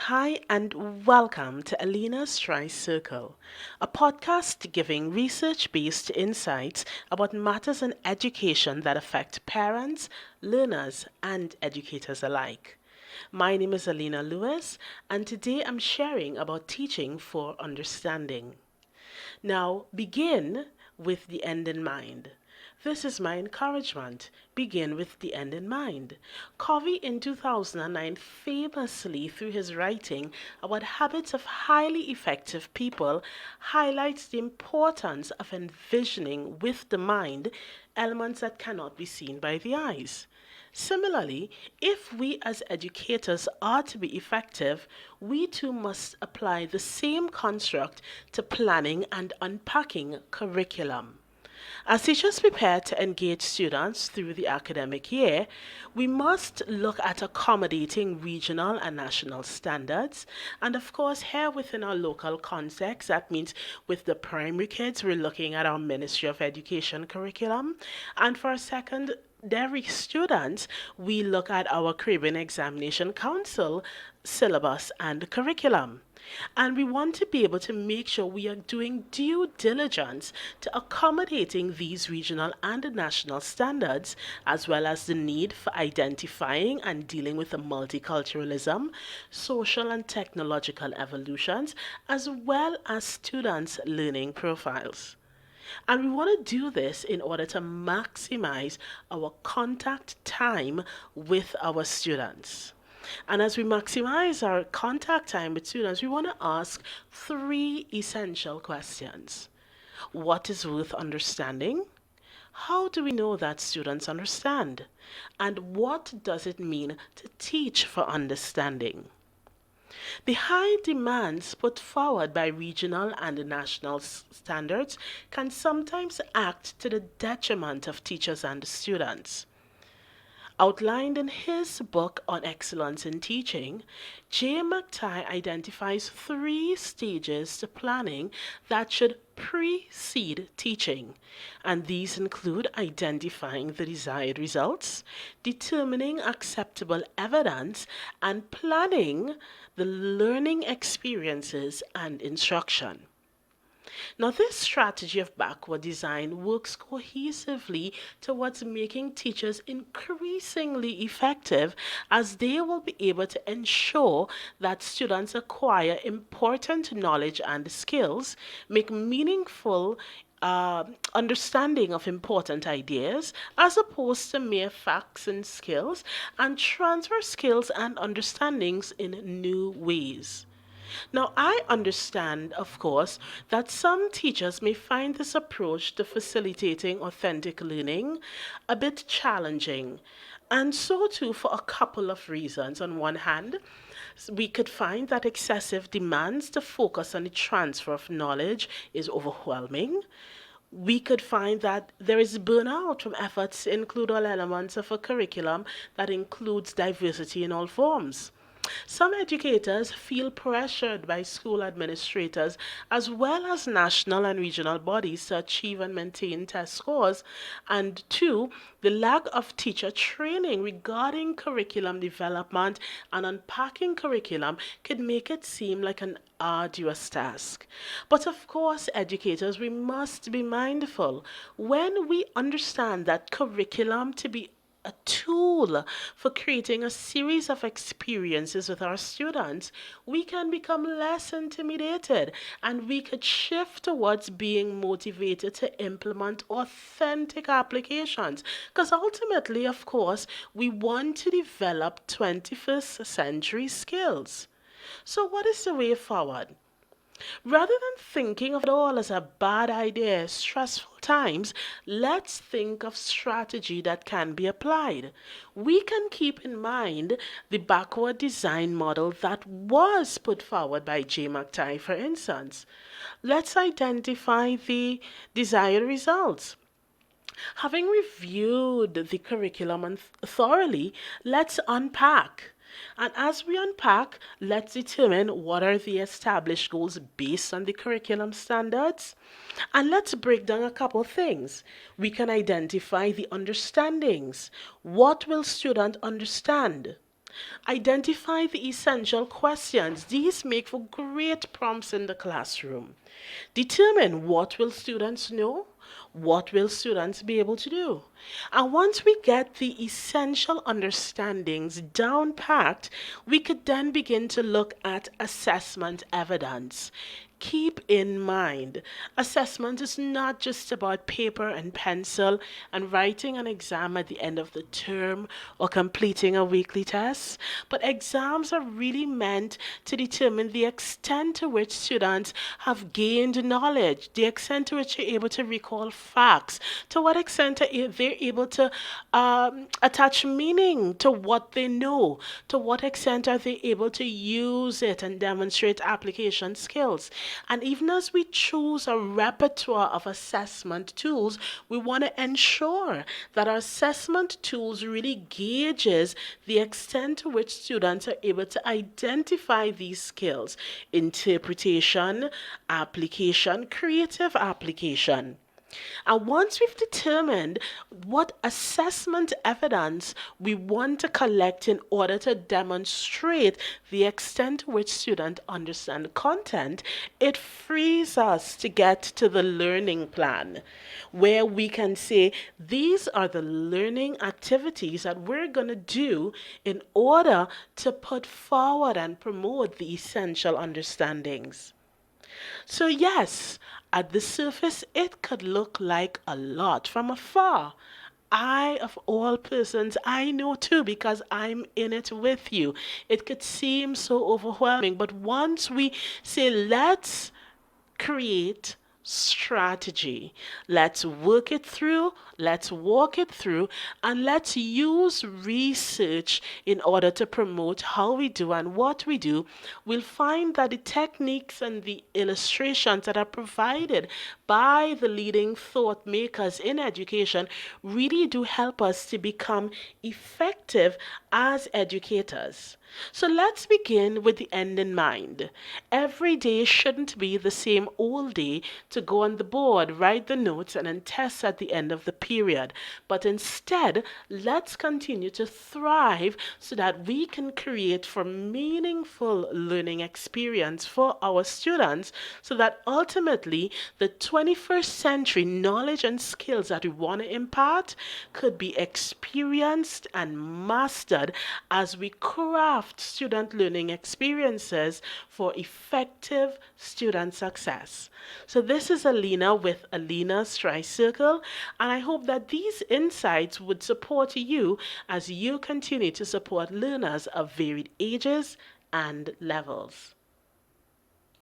Hi, and welcome to Alina's TriCircle, a podcast giving research based insights about matters in education that affect parents, learners, and educators alike. My name is Alina Lewis, and today I'm sharing about teaching for understanding. Now, begin with the end in mind. This is my encouragement. Begin with the end in mind. Covey in 2009 famously, through his writing about habits of highly effective people, highlights the importance of envisioning with the mind elements that cannot be seen by the eyes. Similarly, if we as educators are to be effective, we too must apply the same construct to planning and unpacking curriculum. As teachers prepare to engage students through the academic year, we must look at accommodating regional and national standards. And of course, here within our local context, that means with the primary kids, we're looking at our Ministry of Education curriculum. And for our secondary students, we look at our Caribbean Examination Council syllabus and curriculum. And we want to be able to make sure we are doing due diligence to accommodating these regional and national standards, as well as the need for identifying and dealing with the multiculturalism, social and technological evolutions, as well as students' learning profiles. And we want to do this in order to maximize our contact time with our students. And as we maximize our contact time with students, we want to ask three essential questions. What is worth understanding? How do we know that students understand? And what does it mean to teach for understanding? The high demands put forward by regional and national standards can sometimes act to the detriment of teachers and students. Outlined in his book on excellence in teaching, McTighe identifies three stages to planning that should precede teaching, and these include identifying the desired results, determining acceptable evidence, and planning the learning experiences and instruction. Now, this strategy of backward design works cohesively towards making teachers increasingly effective, as they will be able to ensure that students acquire important knowledge and skills, make meaningful understanding of important ideas as opposed to mere facts and skills, and transfer skills and understandings in new ways. Now, I understand, of course, that some teachers may find this approach to facilitating authentic learning a bit challenging, and so too for a couple of reasons. On one hand, we could find that excessive demands to focus on the transfer of knowledge is overwhelming. We could find that there is burnout from efforts to include all elements of a curriculum that includes diversity in all forms. Some educators feel pressured by school administrators as well as national and regional bodies to achieve and maintain test scores. And two, the lack of teacher training regarding curriculum development and unpacking curriculum could make it seem like an arduous task. But of course, educators, we must be mindful when we understand that curriculum to be a tool for creating a series of experiences with our students, we can become less intimidated and we could shift towards being motivated to implement authentic applications. Because ultimately, of course, we want to develop 21st century skills. So, what is the way forward? Rather than thinking of it all as a bad idea, stressful times, let's think of strategy that can be applied. We can keep in mind the backward design model that was put forward by McTighe, for instance. Let's identify the desired results. Having reviewed the curriculum thoroughly, let's unpack. And as we unpack, let's determine what are the established goals based on the curriculum standards. And let's break down a couple things. We can identify the understandings. What will student understand? Identify the essential questions. These make for great prompts in the classroom. Determine what will students know, what will students be able to do. And once we get the essential understandings down packed, we could then begin to look at assessment evidence. Keep in mind, assessment is not just about paper and pencil and writing an exam at the end of the term or completing a weekly test, but exams are really meant to determine the extent to which students have gained knowledge, the extent to which you're able to recall facts, to what extent they're able to attach meaning to what they know, to what extent are they able to use it and demonstrate application skills. And even as we choose a repertoire of assessment tools, we want to ensure that our assessment tools really gauges the extent to which students are able to identify these skills: interpretation, application, creative application. And once we've determined what assessment evidence we want to collect in order to demonstrate the extent to which students understand content, it frees us to get to the learning plan, where we can say these are the learning activities that we're going to do in order to put forward and promote the essential understandings. So, yes, at the surface, it could look like a lot from afar. I, of all persons, I know too because I'm in it with you. It could seem so overwhelming, but once we say, let's create strategy. Let's work it through, let's walk it through, and let's use research in order to promote how we do and what we do. We'll find that the techniques and the illustrations that are provided by the leading thought makers in education really do help us to become effective as educators. So let's begin with the end in mind. Every day shouldn't be the same old day to go on the board, write the notes, and then test at the end of the period. But instead, let's continue to thrive so that we can create for meaningful learning experience for our students, so that ultimately the 21st century knowledge and skills that we want to impart could be experienced and mastered as we craft student learning experiences for effective student success. So this is Alina with Alina's TriCircle, and I hope that these insights would support you as you continue to support learners of varied ages and levels.